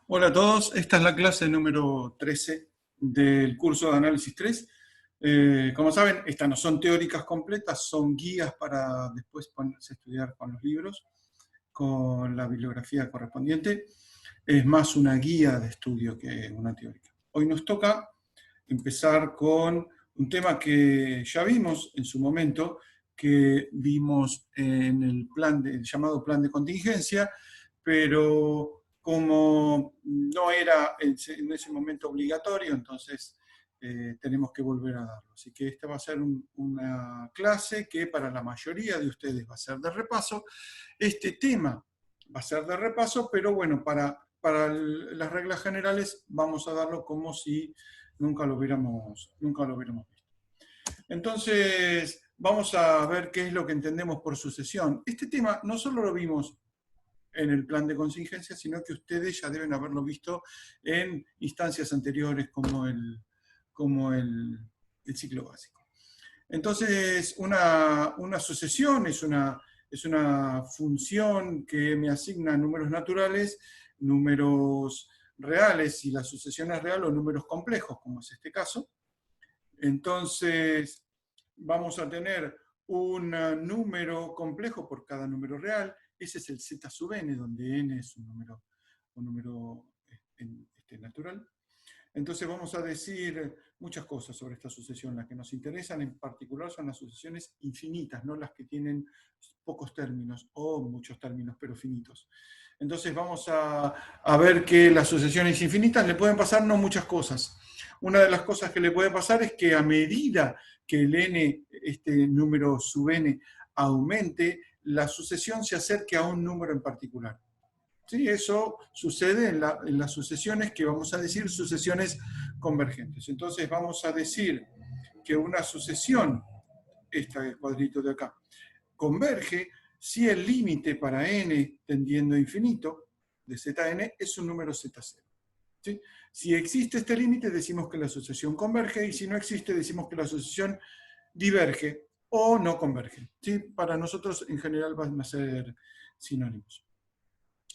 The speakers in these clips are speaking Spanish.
Hola a todos, esta es la clase número 13 del curso de Análisis 3. Como saben, estas no son teóricas completas, son guías para después ponerse a estudiar con los libros, con la bibliografía correspondiente. Es más una guía de estudio que una teórica. Hoy nos toca empezar con un tema que ya vimos en su momento, que vimos en el llamado plan de contingencia, pero como no era en ese momento obligatorio, entonces tenemos que volver a darlo. Así que esta va a ser una clase que para la mayoría de ustedes va a ser de repaso. Este tema va a ser de repaso, pero bueno, para las reglas generales vamos a darlo como si nunca lo hubiéramos visto. Entonces, vamos a ver qué es lo que entendemos por sucesión. Este tema no solo lo vimos en el plan de contingencia, sino que ustedes ya deben haberlo visto en instancias anteriores como el ciclo básico. Entonces, una sucesión es una función que me asigna números naturales, números reales, si la sucesión es real, o números complejos, como es este caso. Entonces, vamos a tener un número complejo por cada número real. Ese es el z sub n, donde n es un número natural. Entonces vamos a decir muchas cosas sobre esta sucesión. Las que nos interesan en particular son las sucesiones infinitas, no las que tienen pocos términos o muchos términos, pero finitos. Entonces vamos a ver que las sucesiones infinitas le pueden pasar no muchas cosas. Una de las cosas que le puede pasar es que a medida que el n, este número sub n, aumente, la sucesión se acerque a un número en particular. ¿Sí? Eso sucede en las sucesiones que vamos a decir sucesiones convergentes. Entonces vamos a decir que una sucesión, este cuadrito de acá, converge si el límite para n tendiendo a infinito de Zn es un número Z0. ¿Sí? Si existe este límite, decimos que la sucesión converge, y si no existe, decimos que la sucesión diverge o no converge. ¿Sí? Para nosotros, en general, van a ser sinónimos.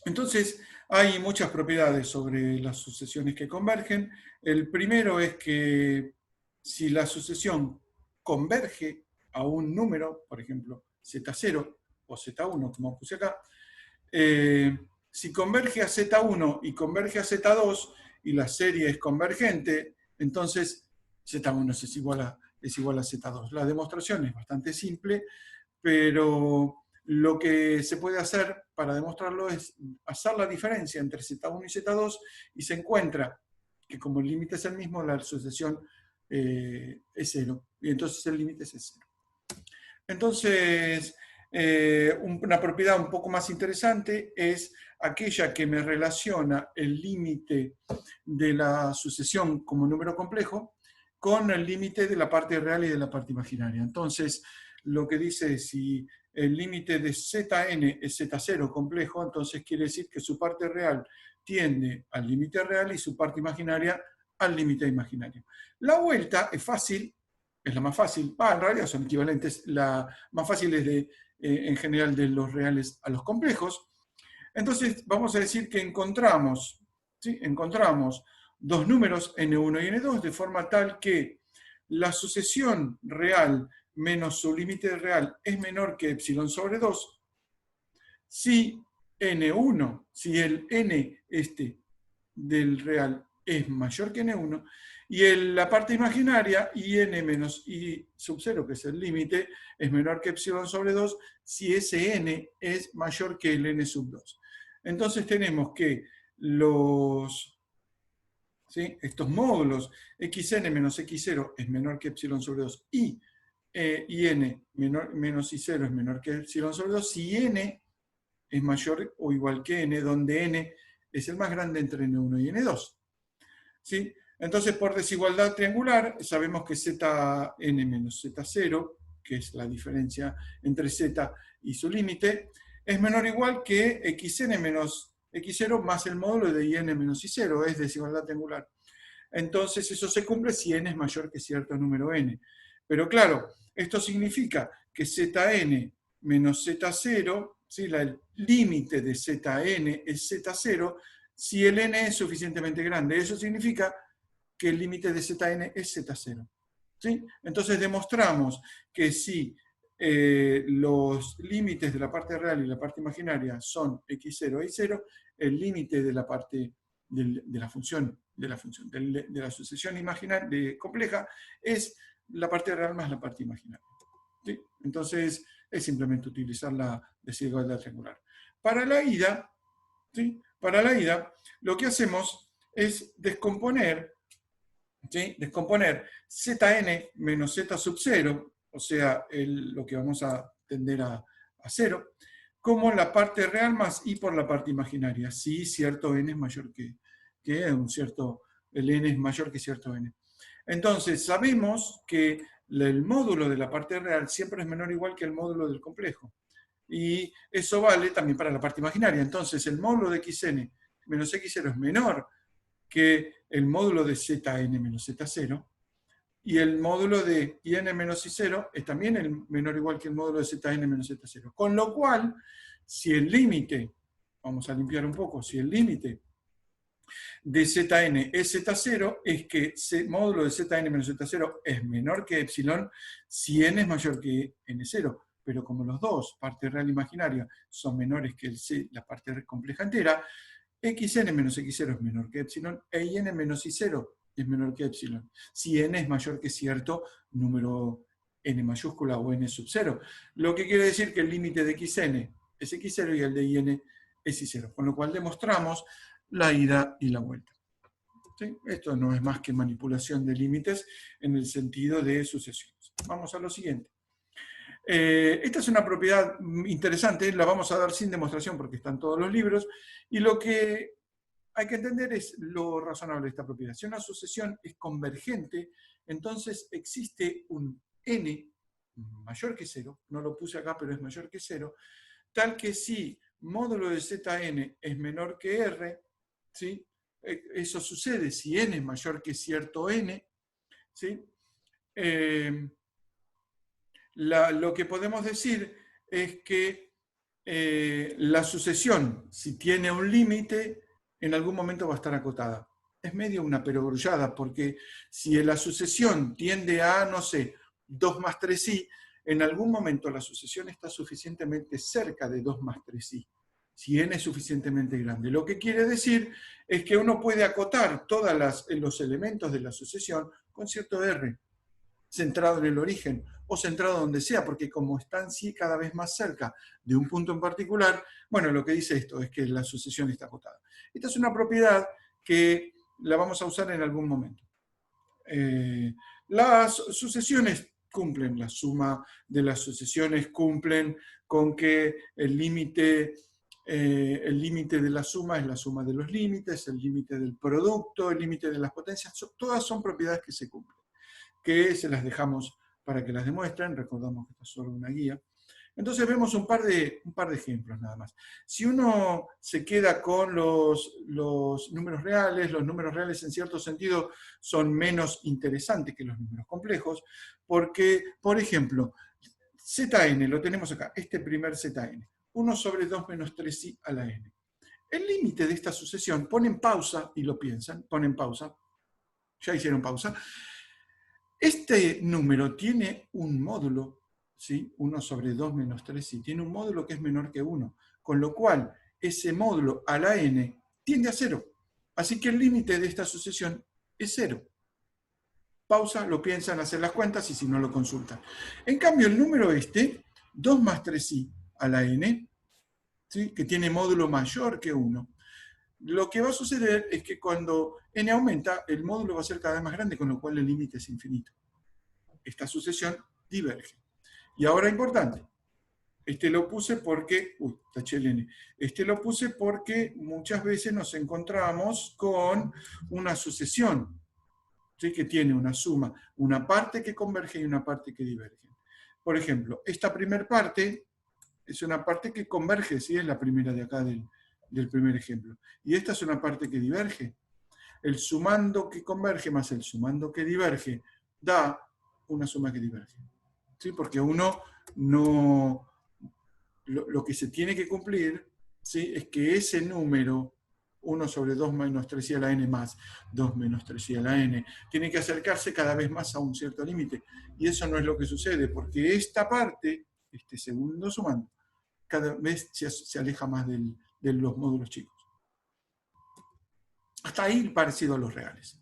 Entonces, hay muchas propiedades sobre las sucesiones que convergen. El primero es que si la sucesión converge a un número, por ejemplo, Z0 o Z1, como puse acá, si converge a Z1 y converge a Z2 y la serie es convergente, entonces Z1 es igual a Z2. La demostración es bastante simple, pero lo que se puede hacer para demostrarlo es hacer la diferencia entre Z1 y Z2 y se encuentra que como el límite es el mismo, la sucesión es cero. Y entonces el límite es cero. Entonces, una propiedad un poco más interesante es aquella que me relaciona el límite de la sucesión como número complejo con el límite de la parte real y de la parte imaginaria. Entonces, lo que dice es si el límite de Zn es Z0 complejo, entonces quiere decir que su parte real tiende al límite real y su parte imaginaria al límite imaginario. La vuelta es fácil, es la más fácil, en realidad son equivalentes, la más fácil es en general de los reales a los complejos. Entonces vamos a decir que encontramos, ¿sí? Encontramos dos números n1 y n2 de forma tal que la sucesión real menos su límite real es menor que epsilon sobre 2 si n1, si el n del real es mayor que n1, y la parte imaginaria, n menos i sub 0, que es el límite, es menor que epsilon sobre 2, si ese n es mayor que el n sub 2. Entonces tenemos que estos módulos xn menos x0 es menor que epsilon sobre 2 y n menos i0 es menor que epsilon sobre 2, si n es mayor o igual que n, donde n es el más grande entre n1 y n2. ¿Sí? Entonces, por desigualdad triangular, sabemos que Zn menos Z0, que es la diferencia entre Z y su límite, es menor o igual que xn menos x0 más el módulo de in menos i0, es desigualdad triangular. Entonces, eso se cumple si n es mayor que cierto número n. Pero claro, esto significa que Zn menos Z0, ¿sí? El límite de Zn es Z0, si el n es suficientemente grande. Eso significa que el límite de Zn es Z0. ¿Sí? Entonces demostramos que si los límites de la parte real y la parte imaginaria son x0 y 0, el límite de la parte de la función, de la sucesión imaginaria compleja es la parte real más la parte imaginaria. ¿Sí? Entonces es simplemente utilizar la desigualdad triangular. Para la ida, ¿sí? Para la ida, lo que hacemos es descomponer, ¿sí? Descomponer Zn menos Z sub 0, o sea, lo que vamos a tender a 0, como la parte real más i por la parte imaginaria, si cierto n es mayor que un cierto, el n es mayor que cierto n. Entonces, sabemos que el módulo de la parte real siempre es menor o igual que el módulo del complejo. Y eso vale también para la parte imaginaria. Entonces, el módulo de xn menos x0 es menor que el módulo de Zn menos Z0, y el módulo de IN menos I0 es también el menor o igual que el módulo de Zn menos Z0. Con lo cual, si el límite, vamos a limpiar un poco, si el límite de Zn es Z0, es que módulo de Zn menos Z0 es menor que epsilon si n es mayor que n0. Pero como los dos, parte real e imaginaria, son menores que la parte compleja entera, xn menos x0 es menor que epsilon e in menos i0 es menor que epsilon, si n es mayor que cierto número n mayúscula o n sub 0. Lo que quiere decir que el límite de xn es x0 y el de in es i0. Con lo cual demostramos la ida y la vuelta. ¿Sí? Esto no es más que manipulación de límites en el sentido de sucesiones. Vamos a lo siguiente. Esta es una propiedad interesante, la vamos a dar sin demostración porque están todos los libros, y lo que hay que entender es lo razonable de esta propiedad. Si una sucesión es convergente, entonces existe un n mayor que 0, no lo puse acá, pero es mayor que 0, tal que si módulo de Zn es menor que r, ¿sí? Eso sucede si n es mayor que cierto n, ¿sí? Lo que podemos decir es que la sucesión, si tiene un límite, en algún momento va a estar acotada. Es medio una perogrullada, porque si la sucesión tiende a, no sé, 2 más 3i, en algún momento la sucesión está suficientemente cerca de 2 más 3i, si n es suficientemente grande. Lo que quiere decir es que uno puede acotar todos los elementos de la sucesión con cierto r, centrado en el origen o centrado donde sea, porque como están cada vez más cerca de un punto en particular, bueno, lo que dice esto es que la sucesión está acotada. Esta es una propiedad que la vamos a usar en algún momento. Las sucesiones cumplen, la suma de las sucesiones cumplen con que el límite de la suma es la suma de los límites, el límite del producto, el límite de las potencias, todas son propiedades que se cumplen, que se las dejamos para que las demuestren. Recordamos que esta es solo una guía. Entonces vemos un par de ejemplos nada más. Si uno se queda con los números reales en cierto sentido son menos interesantes que los números complejos, porque, por ejemplo, Zn, lo tenemos acá, este primer Zn, 1 sobre 2 menos 3i a la n. El límite de esta sucesión, ponen pausa y lo piensan, ponen pausa, ya hicieron pausa. Este número tiene un módulo, ¿sí? 1 sobre 2 menos 3i, tiene un módulo que es menor que 1, con lo cual ese módulo a la n tiende a 0. Así que el límite de esta sucesión es 0. Pausa, lo piensan, hacen las cuentas y si no lo consultan. En cambio, el número 2 más 3i a la n, ¿sí? Que tiene módulo mayor que 1, lo que va a suceder es que cuando n aumenta, el módulo va a ser cada vez más grande, con lo cual el límite es infinito. Esta sucesión diverge. Y ahora, importante, lo puse porque, taché el n. Lo puse porque muchas veces nos encontramos con una sucesión, ¿sí? Que tiene una suma, una parte que converge y una parte que diverge. Por ejemplo, esta primera parte es una parte que converge, ¿sí? Es la primera de acá del primer ejemplo. Y esta es una parte que diverge. El sumando que converge más el sumando que diverge da una suma que diverge. ¿Sí? Porque uno no... Lo que se tiene que cumplir, ¿sí? Es que ese número 1 sobre 2 menos 3i a la n más 2 menos 3i a la n. Tiene que acercarse cada vez más a un cierto límite. Y eso no es lo que sucede, porque esta parte, este segundo sumando, cada vez se aleja más de los módulos chicos. Hasta ahí parecido a los reales.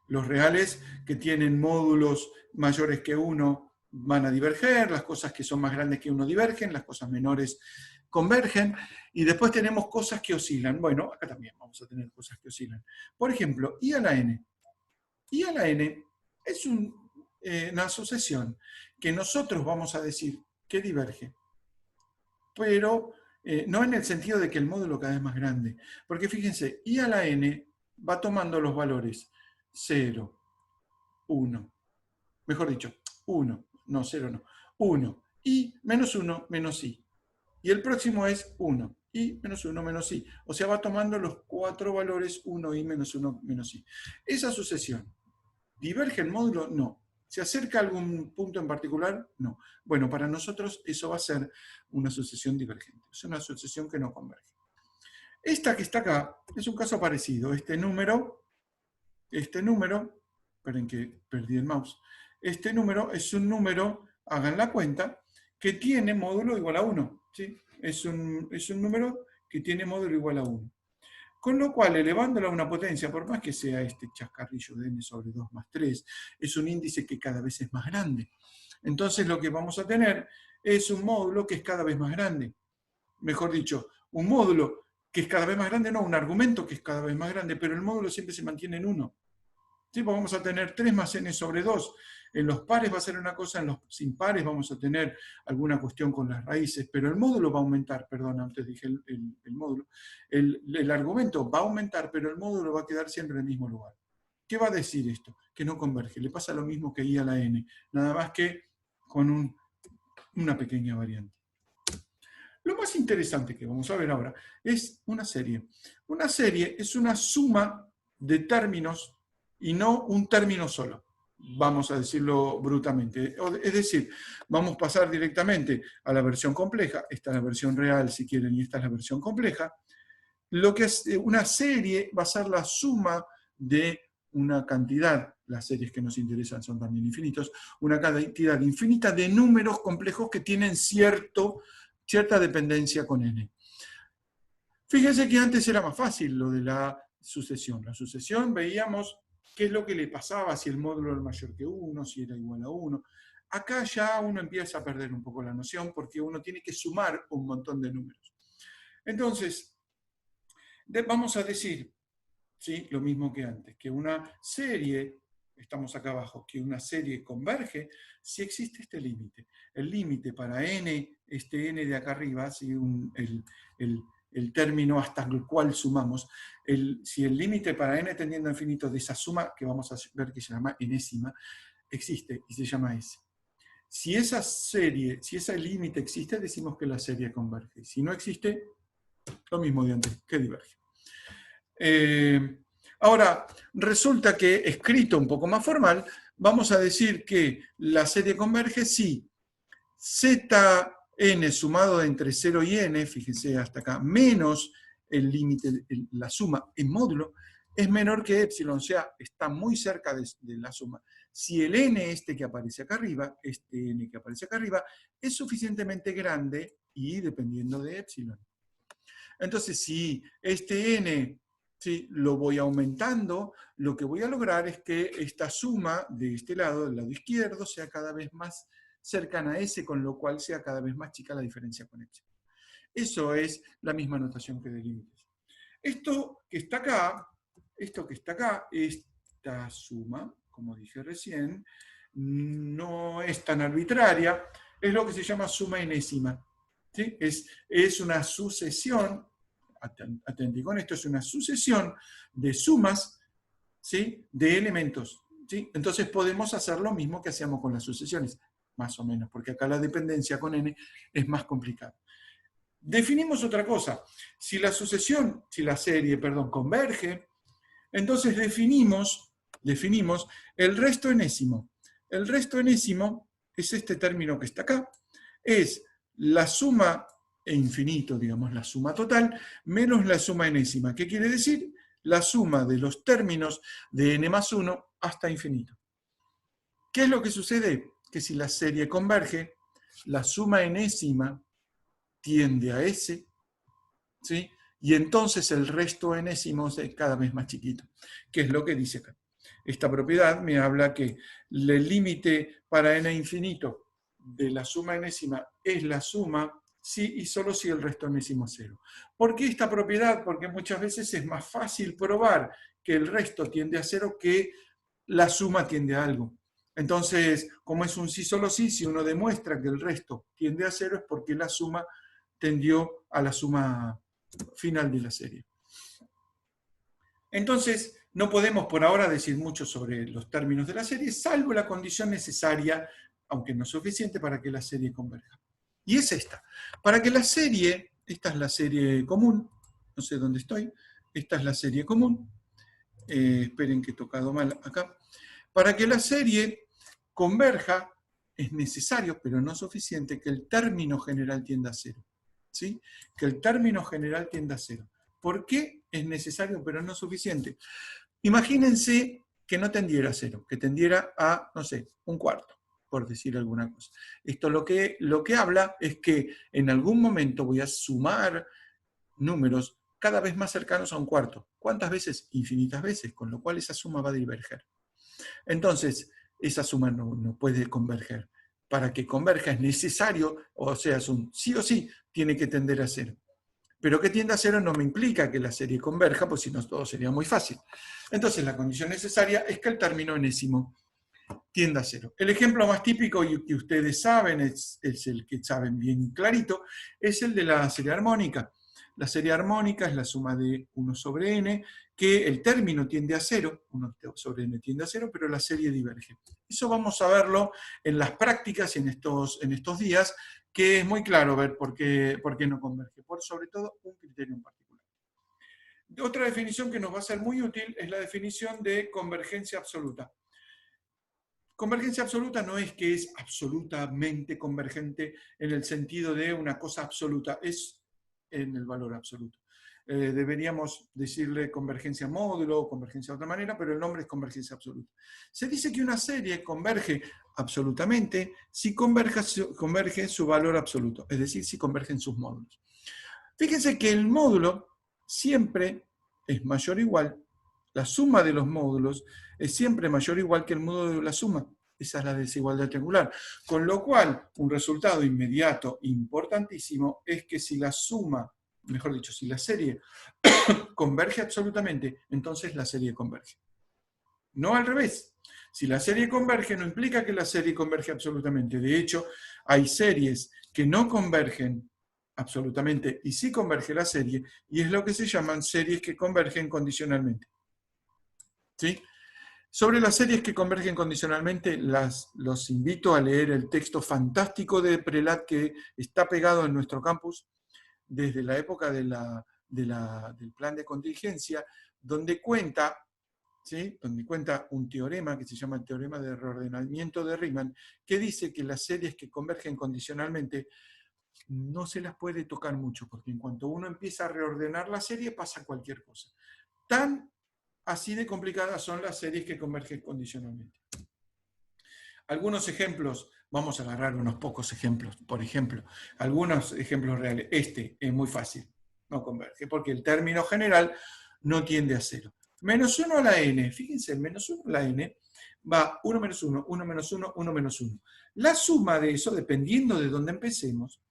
Los reales que tienen módulos mayores que 1 van a diverger, las cosas que son más grandes que 1 divergen, las cosas menores convergen, y después tenemos cosas que oscilan. Bueno, acá también vamos a tener cosas que oscilan. Por ejemplo, i a la n. I a la n es una sucesión que nosotros vamos a decir que diverge, pero no en el sentido de que el módulo cada vez es más grande. Porque fíjense, i a la n va tomando los valores 0, 1, mejor dicho, 1, no, 0 no, 1, i menos 1 menos i. Y el próximo es 1, i menos 1 menos i. O sea, va tomando los 4 valores 1i menos 1 menos i. Esa sucesión, ¿diverge el módulo? No. ¿Se acerca a algún punto en particular? No. Bueno, para nosotros eso va a ser una sucesión divergente. Es una sucesión que no converge. Esta que está acá es un caso parecido. Este número, esperen que perdí el mouse. Este número es un número, hagan la cuenta, que tiene módulo igual a 1. ¿Sí? Es un número que tiene módulo igual a 1. Con lo cual, elevándola a una potencia, por más que sea este chascarrillo de n sobre 2 más 3, es un índice que cada vez es más grande. Entonces lo que vamos a tener es un módulo que es cada vez más grande. Mejor dicho, un módulo que es cada vez más grande, no, un argumento que es cada vez más grande, pero el módulo siempre se mantiene en 1. ¿Sí? Pues vamos a tener 3 más n sobre 2. En los pares va a ser una cosa, en los impares vamos a tener alguna cuestión con las raíces, pero el módulo va a aumentar, perdón, antes dije el módulo. El argumento va a aumentar, pero el módulo va a quedar siempre en el mismo lugar. ¿Qué va a decir esto? Que no converge. Le pasa lo mismo que i a la n, nada más que con una pequeña variante. Lo más interesante que vamos a ver ahora es una serie. Una serie es una suma de términos y no un término solo, vamos a decirlo brutalmente. Es decir, vamos a pasar directamente a la versión compleja. Esta es la versión real, si quieren, y esta es la versión compleja. Lo que es una serie va a ser la suma de una cantidad, las series que nos interesan son también infinitos, una cantidad infinita de números complejos que tienen cierta dependencia con n. Fíjense que antes era más fácil lo de la sucesión. La sucesión veíamos qué es lo que le pasaba, si el módulo era mayor que 1, si era igual a 1. Acá ya uno empieza a perder un poco la noción porque uno tiene que sumar un montón de números. Entonces, vamos a decir, ¿sí?, lo mismo que antes, que una serie, estamos acá abajo, que una serie converge si existe este límite. El límite para n, este n de acá arriba, ¿sí?, el término hasta el cual sumamos, si el límite para n tendiendo a infinito de esa suma, que vamos a ver que se llama enésima, existe y se llama S. Si esa serie, si ese límite existe, decimos que la serie converge. Si no existe, lo mismo de antes, que diverge. Ahora, resulta que, escrito un poco más formal, vamos a decir que la serie converge si Zn sumado entre 0 y n, fíjense hasta acá, menos el límite, la suma en módulo, es menor que epsilon, o sea, está muy cerca de la suma. Si el n este que aparece acá arriba, este n que aparece acá arriba, es suficientemente grande y dependiendo de epsilon. Entonces, si este n, ¿sí?, lo voy aumentando, lo que voy a lograr es que esta suma de este lado, del lado izquierdo, sea cada vez más cercana a S, con lo cual sea cada vez más chica la diferencia con epsilon. Eso es la misma notación que de límites. Esto que está acá, esta suma, como dije recién, no es tan arbitraria, es lo que se llama suma enésima. ¿Sí? Es una sucesión, atenti con esto, es una sucesión de sumas, ¿sí?, de elementos. ¿Sí? Entonces podemos hacer lo mismo que hacíamos con las sucesiones, más o menos, porque acá la dependencia con n es más complicada. Definimos otra cosa. Si la serie, converge, entonces definimos el resto enésimo. El resto enésimo es este término que está acá, es la suma e infinito, digamos, la suma total, menos la suma enésima. ¿Qué quiere decir? La suma de los términos de n más 1 hasta infinito. ¿Qué es lo que sucede? Que si la serie converge, la suma enésima tiende a S, ¿sí? Y entonces el resto enésimo es cada vez más chiquito, que es lo que dice acá. Esta propiedad me habla que el límite para n infinito de la suma enésima es la suma si y solo si el resto enésimo es 0. ¿Por qué esta propiedad? Porque muchas veces es más fácil probar que el resto tiende a 0 que la suma tiende a algo. Entonces, como es un sí solo sí, si uno demuestra que el resto tiende a 0 es porque la suma tendió a la suma final de la serie. Entonces, no podemos por ahora decir mucho sobre los términos de la serie, salvo la condición necesaria, aunque no suficiente, para que la serie converja. Y es esta. Para que la serie, esta es la serie común, no sé dónde estoy, esta es la serie común, esperen que he tocado mal acá. Para que la serie converja, es necesario, pero no suficiente, que el término general tienda a 0. ¿Sí? Que el término general tienda a 0. ¿Por qué es necesario, pero no suficiente? Imagínense que no tendiera a 0, que tendiera a, no sé, un cuarto, por decir alguna cosa. Esto lo que habla es que en algún momento voy a sumar números cada vez más cercanos a un cuarto. ¿Cuántas veces? Infinitas veces, con lo cual esa suma va a diverger. Entonces, esa suma no puede converger. Para que converja es necesario, o sea, es un sí o sí, tiene que tender a 0. Pero que tienda a 0 no me implica que la serie converja, pues si no todo sería muy fácil. Entonces, la condición necesaria es que el término enésimo tienda a 0. El ejemplo más típico, y que ustedes saben, es el que saben bien clarito, es el de la serie armónica. La serie armónica es la suma de 1 sobre n, que el término tiende a 0, 1 sobre n tiende a 0, pero la serie diverge. Eso vamos a verlo en las prácticas en estos días, que es muy claro ver por qué no converge, por sobre todo un criterio en particular. Otra definición que nos va a ser muy útil es la definición de convergencia absoluta. Convergencia absoluta no es que es absolutamente convergente en el sentido de una cosa absoluta, es en el valor absoluto. Deberíamos decirle convergencia módulo o convergencia de otra manera, pero el nombre es convergencia absoluta. Se dice que una serie converge absolutamente si converge su valor absoluto, es decir, si convergen sus módulos. Fíjense que el módulo siempre es mayor o igual, la suma de los módulos es siempre mayor o igual que el módulo de la suma. Esa es la desigualdad triangular. Con lo cual, un resultado inmediato importantísimo es que si la suma, mejor dicho, si la serie converge absolutamente, entonces la serie converge. No al revés. Si la serie converge, no implica que la serie converge absolutamente. De hecho, hay series que no convergen absolutamente y sí converge la serie, y es lo que se llaman series que convergen condicionalmente. ¿Sí? Sobre las series que convergen condicionalmente, los invito a leer el texto fantástico de Prelat que está pegado en nuestro campus desde la época del plan de contingencia, donde cuenta, ¿sí? Donde cuenta un teorema que se llama el teorema de reordenamiento de Riemann, que dice que las series que convergen condicionalmente no se las puede tocar mucho, porque en cuanto uno empieza a reordenar la serie pasa cualquier cosa. Tan así de complicadas son las series que convergen condicionalmente. Algunos ejemplos, vamos a agarrar unos pocos ejemplos, por ejemplo, algunos ejemplos reales. Este es muy fácil, no converge, porque el término general no tiende a 0. Menos 1 a la n, fíjense, menos 1 a la n va 1 menos 1, 1 menos 1, 1 menos 1. La suma de eso, dependiendo de dónde empecemos,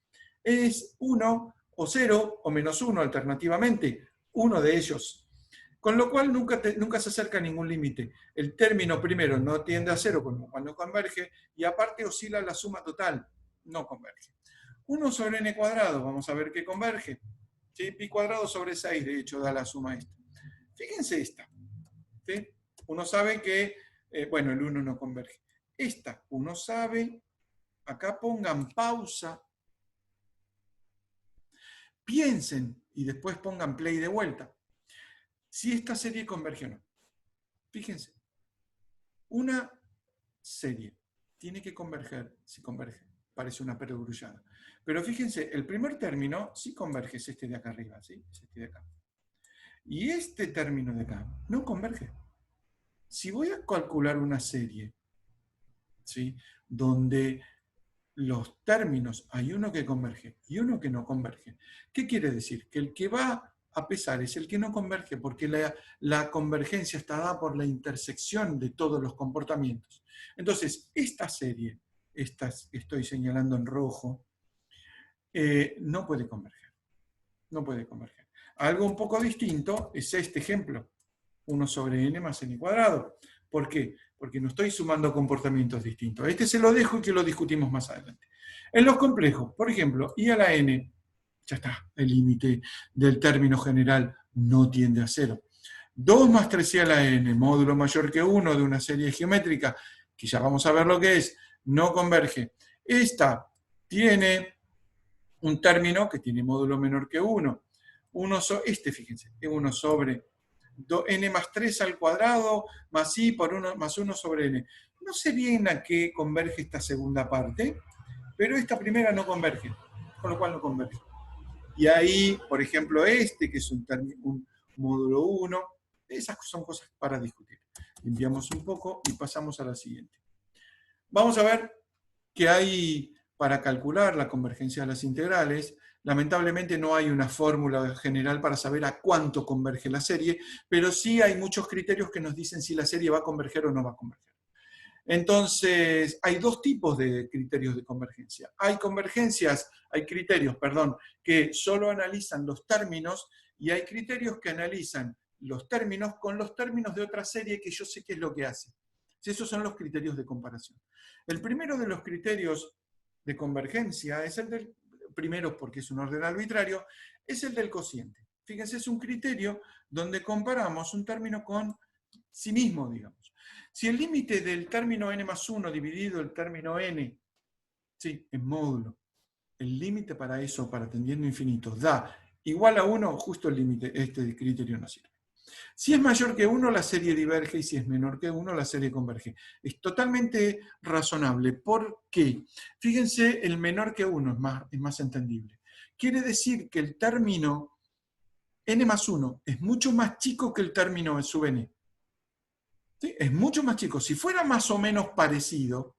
es 1 o 0 o menos 1 alternativamente, uno de ellos. Con lo cual nunca se acerca a ningún límite. El término primero no tiende a 0, con lo cual no converge, y aparte oscila la suma total, no converge. 1 sobre n cuadrado, vamos a ver qué converge. ¿Sí? Pi cuadrado sobre 6, de hecho, da la suma esta. Fíjense esta. ¿Sí? Uno sabe que, bueno, el 1 no converge. Esta, uno sabe, acá pongan pausa, piensen y después pongan play de vuelta. Si esta serie converge o no. Fíjense, una serie tiene que converger, si converge, parece una perogrullada. Pero fíjense, el primer término sí converge, es este de acá arriba, ¿sí? Es este de acá. Y este término de acá no converge. Si voy a calcular una serie, ¿sí?, donde los términos, hay uno que converge y uno que no converge. ¿Qué quiere decir? Que el que va a pesar es el que no converge, porque la convergencia está dada por la intersección de todos los comportamientos. Entonces, esta serie, estas que estoy señalando en rojo, no puede converger. No puede converger. Algo un poco distinto es este ejemplo, 1 sobre n más n cuadrado. ¿Por qué? Porque no estoy sumando comportamientos distintos. Este se lo dejo y que lo discutimos más adelante. En los complejos, por ejemplo, i a la n, ya está, el límite del término general no tiende a 0. 2 más 3i a la n, módulo mayor que 1 de una serie geométrica, que ya vamos a ver lo que es, no converge. Esta tiene un término que tiene módulo menor que 1. Fíjense, es 1 sobre n más 3 al cuadrado más i por 1 más 1 sobre n. No sé bien a qué converge esta segunda parte, pero esta primera no converge, con lo cual no converge. Y ahí, por ejemplo, que es un módulo 1, esas son cosas para discutir. Limpiamos un poco y pasamos a la siguiente. Vamos a ver que hay, para calcular la convergencia de las integrales, lamentablemente no hay una fórmula general para saber a cuánto converge la serie, pero sí hay muchos criterios que nos dicen si la serie va a converger o no va a converger. Entonces, hay dos tipos de criterios de convergencia. Hay criterios, que solo analizan los términos, y hay criterios que analizan los términos con los términos de otra serie que yo sé qué es lo que hace. Esos son los criterios de comparación. El primero de los criterios de convergencia es el del primero, porque es un orden arbitrario, es el del cociente. Fíjense, es un criterio donde comparamos un término con sí mismo, digamos. Si el límite del término n más 1 dividido el término n, ¿sí?, en módulo, el límite para eso, para tendiendo infinito, da igual a 1, justo el límite, este criterio no sirve. Si es mayor que 1, la serie diverge, y si es menor que 1, la serie converge. Es totalmente razonable. ¿Por qué? Fíjense, el menor que 1 es más entendible. Quiere decir que el término n más 1 es mucho más chico que el término sub n. ¿Sí? Es mucho más chico. Si fuera más o menos parecido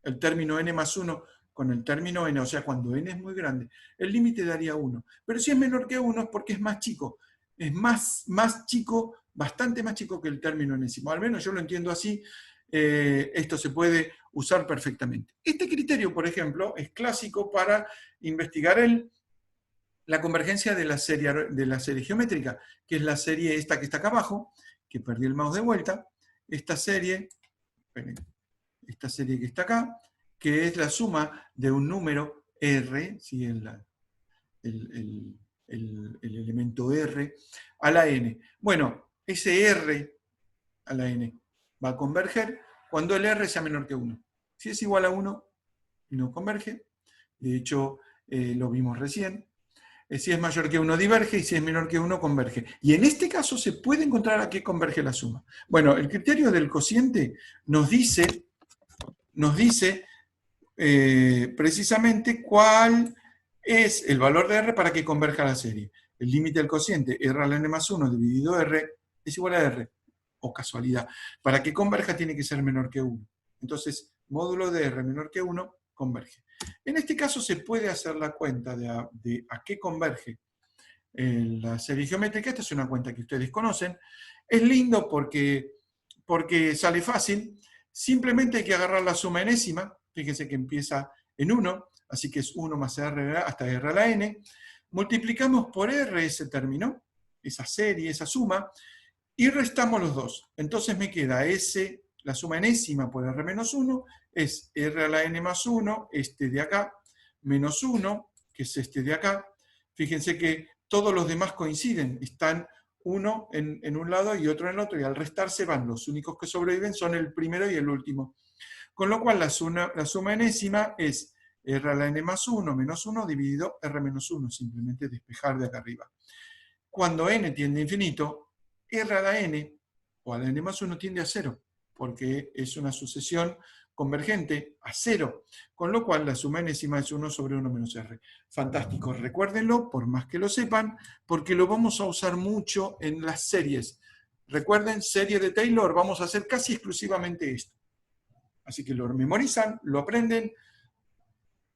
el término n más 1 con el término n, o sea, cuando n es muy grande, el límite daría 1. Pero si es menor que 1 es porque es más chico. Es más chico, bastante más chico que el término enésimo. Al menos yo lo entiendo así. Esto se puede usar perfectamente. Este criterio, por ejemplo, es clásico para investigar la convergencia de la serie geométrica, que es la serie esta que está acá abajo, que perdí el mouse de vuelta. Esta serie que está acá, que es la suma de un número R, ¿sí?, el elemento R, a la n. Bueno, ese R a la n va a converger cuando el R sea menor que 1. Si es igual a 1, no converge. De hecho, lo vimos recién. Si es mayor que 1 diverge, y si es menor que 1 converge. Y en este caso se puede encontrar a qué converge la suma. Bueno, el criterio del cociente nos dice precisamente cuál es el valor de R para que converja la serie. El límite del cociente R a la n más 1 dividido R es igual a R, o casualidad. Para que converja tiene que ser menor que 1. Entonces, módulo de R menor que 1 converge. En este caso se puede hacer la cuenta de a qué converge la serie geométrica. Esta es una cuenta que ustedes conocen. Es lindo porque sale fácil. Simplemente hay que agarrar la suma enésima. Fíjense que empieza en 1, así que es 1 más R hasta R a la n. Multiplicamos por R ese término, esa serie, esa suma, y restamos los dos. Entonces me queda S, la suma enésima por R menos 1, es R a la n más 1, este de acá, menos 1, que es este de acá. Fíjense que todos los demás coinciden, están uno en un lado y otro en el otro, y al restar se van. Los únicos que sobreviven son el primero y el último. Con lo cual la suma enésima es R a la n más 1 menos 1 dividido R menos 1, simplemente despejar de acá arriba. Cuando n tiende a infinito, R a la n, o a la n más 1, tiende a 0, porque es una sucesión convergente a 0, con lo cual la suma enésima es 1 sobre 1 menos R. Fantástico, recuérdenlo, por más que lo sepan, porque lo vamos a usar mucho en las series. Recuerden, serie de Taylor, vamos a hacer casi exclusivamente esto. Así que lo memorizan, lo aprenden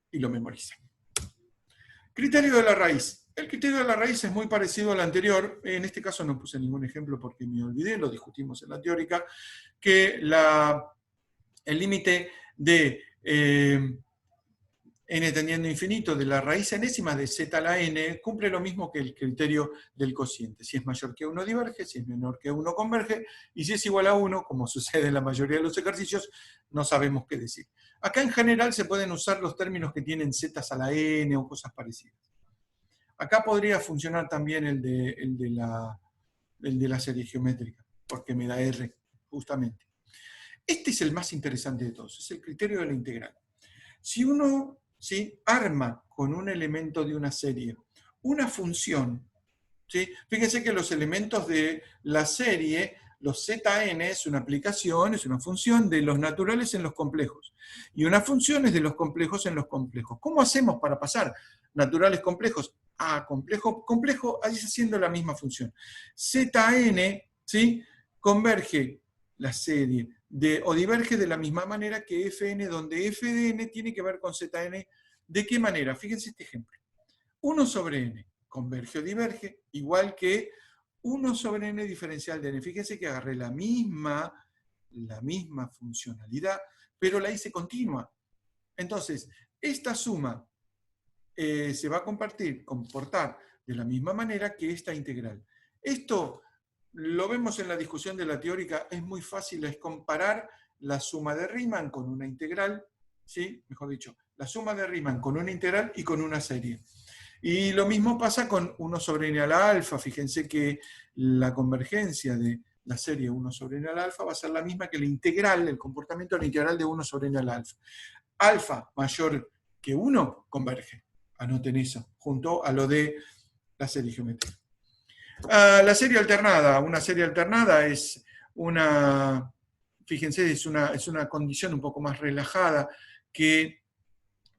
y lo memorizan. Criterio de la raíz. El criterio de la raíz es muy parecido al anterior. En este caso no puse ningún ejemplo porque me olvidé, lo discutimos en la teórica, que el límite de n tendiendo a infinito de la raíz enésima de z a la n cumple lo mismo que el criterio del cociente. Si es mayor que 1 diverge, si es menor que 1 converge, y si es igual a 1, como sucede en la mayoría de los ejercicios, no sabemos qué decir. Acá en general se pueden usar los términos que tienen z a la n o cosas parecidas. Acá podría funcionar también el de la serie geométrica, porque me da R, justamente. Este es el más interesante de todos, es el criterio de la integral. Si uno arma con un elemento de una serie una función, ¿sí? Fíjense que los elementos de la serie, los Zn es una aplicación, es una función de los naturales en los complejos. Y una función es de los complejos en los complejos. ¿Cómo hacemos para pasar naturales complejos a complejo, ahí haciendo la misma función? Zn, ¿sí? Converge la serie o diverge de la misma manera que Fn, donde f de n tiene que ver con Zn. ¿De qué manera? Fíjense este ejemplo. 1 sobre n converge o diverge, igual que 1 sobre n diferencial de n. Fíjense que agarré la misma funcionalidad, pero la hice continua. Entonces, esta suma se va a comportar de la misma manera que esta integral. Esto lo vemos en la discusión de la teórica, es muy fácil, es comparar la suma de Riemann con una integral, ¿sí? Mejor dicho, la suma de Riemann con una integral y con una serie. Y lo mismo pasa con 1 sobre n a la alfa. Fíjense que la convergencia de la serie 1 sobre n a la alfa va a ser la misma que la integral, el comportamiento de la integral de 1 sobre n a la alfa. Alfa mayor que 1 converge. Anoten eso, junto a lo de la serie geométrica. La serie alternada. Una serie alternada es una, fíjense, es una condición un poco más relajada que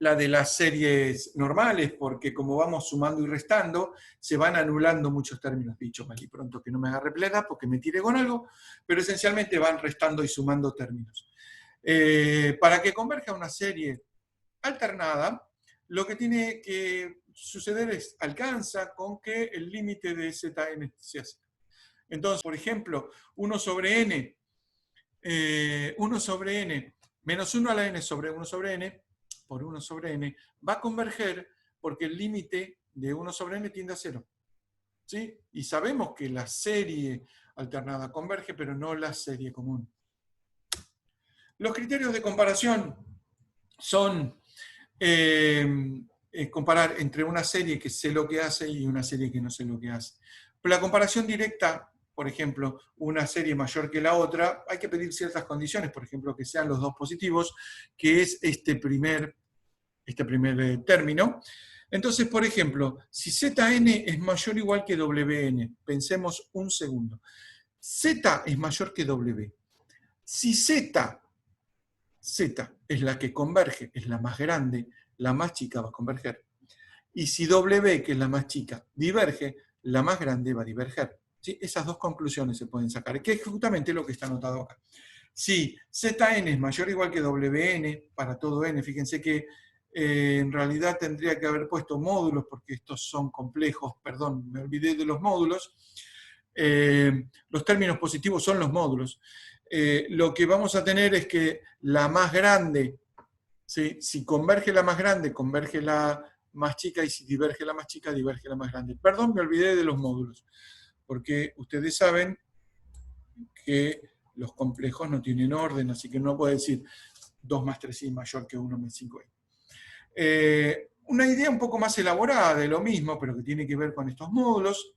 la de las series normales, porque como vamos sumando y restando, se van anulando muchos términos dichos mal y pronto, que no me agarre plena porque me tire con algo, pero esencialmente van restando y sumando términos. Para que converja una serie alternada, lo que tiene que suceder es, alcanza con que el límite de Zn sea 0. Entonces, por ejemplo, 1 sobre n menos 1 a la n sobre 1 sobre n, por 1 sobre n, va a converger porque el límite de 1 sobre n tiende a 0. ¿Sí? Y sabemos que la serie alternada converge, pero no la serie común. Los criterios de comparación son comparar entre una serie que sé lo que hace y una serie que no sé lo que hace. Pero la comparación directa, por ejemplo, una serie mayor que la otra, hay que pedir ciertas condiciones, por ejemplo, que sean los dos positivos, que es este primer término. Entonces, por ejemplo, si Zn es mayor o igual que Wn, pensemos un segundo. Z es mayor que W. Si Z es la que converge, es la más grande, la más chica va a converger. Y si W, que es la más chica, diverge, la más grande va a diverger. ¿Sí? Esas dos conclusiones se pueden sacar, que es justamente lo que está anotado acá. Si Zn es mayor o igual que Wn, para todo n, fíjense que en realidad tendría que haber puesto módulos, porque estos son complejos, perdón, me olvidé de los módulos. Los términos positivos son los módulos. Lo que vamos a tener es que la más grande, ¿sí? Si converge la más grande, converge la más chica, y si diverge la más chica, diverge la más grande. Perdón, me olvidé de los módulos, porque ustedes saben que los complejos no tienen orden, así que no puedo decir 2 más 3i mayor que 1 más 5i. Una idea un poco más elaborada de lo mismo, pero que tiene que ver con estos módulos,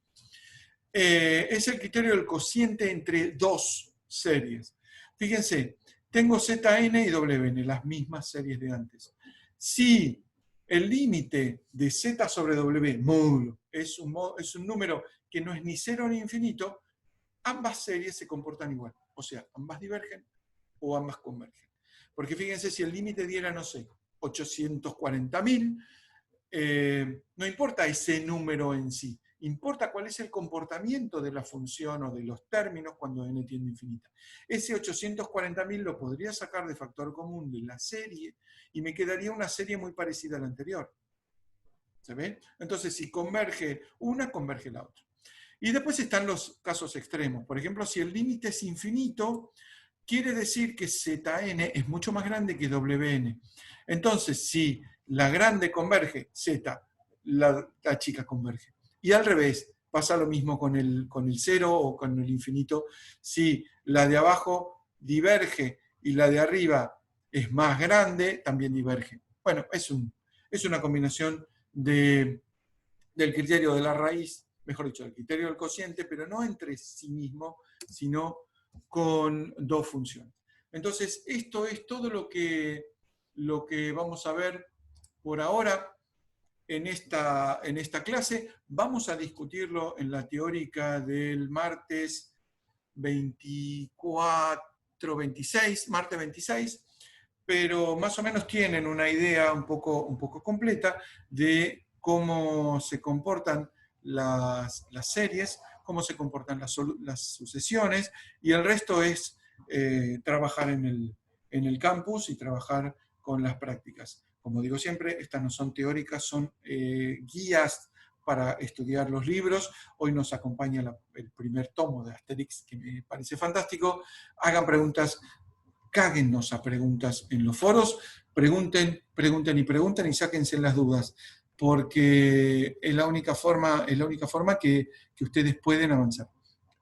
es el criterio del cociente entre dos series. Fíjense, tengo Zn y Wn, las mismas series de antes. Si el límite de Z sobre W, módulo, es un número que no es ni cero ni infinito, ambas series se comportan igual. O sea, ambas divergen o ambas convergen. Porque fíjense, si el límite diera, no sé, 840.000, no importa ese número en sí, importa cuál es el comportamiento de la función o de los términos cuando n tiende a infinita. Ese 840.000 lo podría sacar de factor común de la serie y me quedaría una serie muy parecida a la anterior. ¿Se ve? Entonces, si converge una, converge la otra. Y después están los casos extremos. Por ejemplo, si el límite es infinito, quiere decir que Zn es mucho más grande que Wn. Entonces, si la grande converge, Z, la chica converge. Y al revés, pasa lo mismo con el 0 o con el infinito. Si la de abajo diverge y la de arriba es más grande, también diverge. Bueno, es una combinación del criterio de la raíz, mejor dicho, del criterio del cociente, pero no entre sí mismo, sino con dos funciones. Entonces, esto es todo lo que vamos a ver por ahora en esta clase. Vamos a discutirlo en la teórica del martes 24, 26, martes 26, pero más o menos tienen una idea un poco completa de cómo se comportan las series, cómo se comportan las sucesiones, y el resto es trabajar en el campus y trabajar con las prácticas. Como digo siempre, estas no son teóricas, son guías para estudiar los libros. Hoy nos acompaña el primer tomo de Asterix, que me parece fantástico. Hagan preguntas, cáguennos a preguntas en los foros, pregunten y sáquense las dudas, porque es la única forma que ustedes pueden avanzar.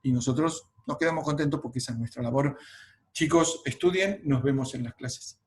Y nosotros nos quedamos contentos porque esa es nuestra labor. Chicos, estudien, nos vemos en las clases.